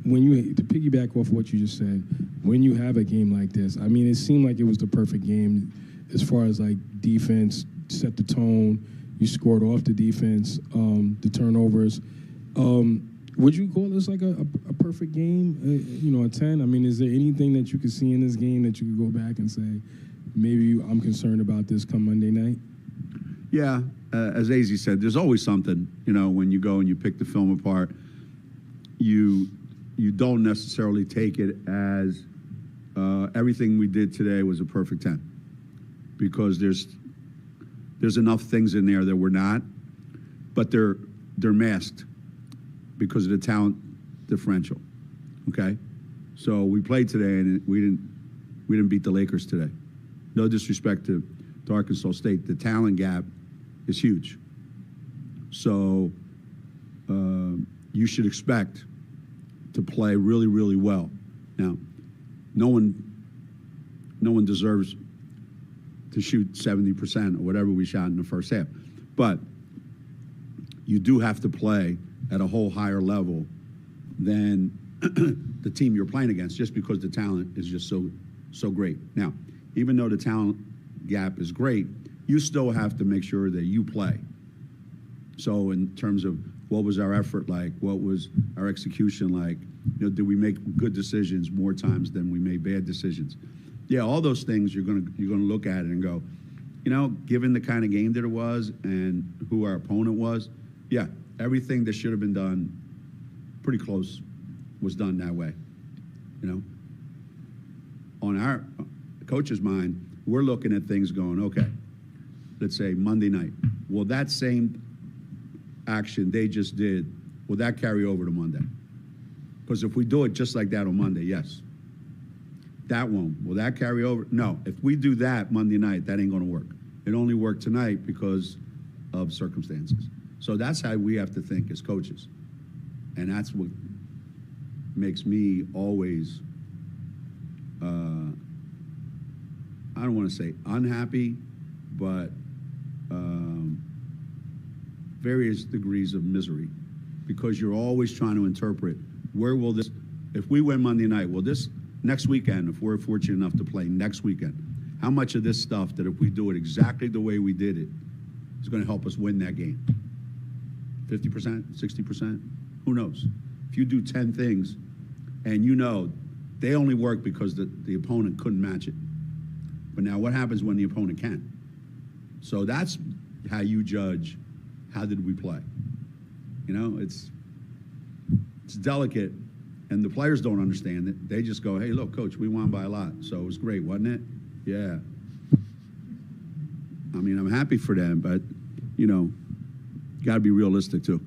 when you, to piggyback off what you just said, when you have a game like this, I mean, it seemed like it was the perfect game as far as like defense, set the tone, you scored off the defense, the turnovers. Would you call this like a perfect game, you know, a 10? I mean, is there anything that you could see in this game that you could go back and say, maybe I'm concerned about this come Monday night? Yeah, as AZ said, there's always something, you know, when you go and you pick the film apart, you don't necessarily take it as everything we did today was a perfect 10, because there's enough things in there that we're not, but they're masked because of the talent differential. Okay, so we played today and we didn't beat the Lakers today. No disrespect to Arkansas State, the talent gap is huge. So you should expect to play really, really well. Now, no one deserves to shoot 70% or whatever we shot in the first half, but you do have to play at a whole higher level than the team you're playing against, just because the talent is just so great. Now, even though the talent gap is great, you still have to make sure that you play. So in terms of what was our effort like, what was our execution like, you know, did we make good decisions more times than we made bad decisions? Yeah, all those things you're gonna look at it and go, you know, given the kind of game that it was and who our opponent was, yeah, everything that should have been done pretty close was done that way. You know, on our coach's mind, we're looking at things going, okay, let's say Monday night. Will that same action they just did, will that carry over to Monday? Because if we do it just like that on Monday, yes. That won't. Will that carry over? No. If we do that Monday night, that ain't going to work. It only worked tonight because of circumstances. So that's how we have to think as coaches. And that's what makes me always, I don't want to say unhappy, but various degrees of misery, because you're always trying to interpret, where will this, if we win Monday night, will this next weekend, if we're fortunate enough to play next weekend, how much of this stuff that if we do it exactly the way we did it is going to help us win that game? 50%, 60%? Who knows? If you do 10 things and you know they only work because the opponent couldn't match it. But now what happens when the opponent can? So that's how you judge, how did we play? You know, it's delicate, and the players don't understand it. They just go, hey, look, coach, we won by a lot, so it was great, wasn't it? Yeah. I mean, I'm happy for them, but, you know, got to be realistic too.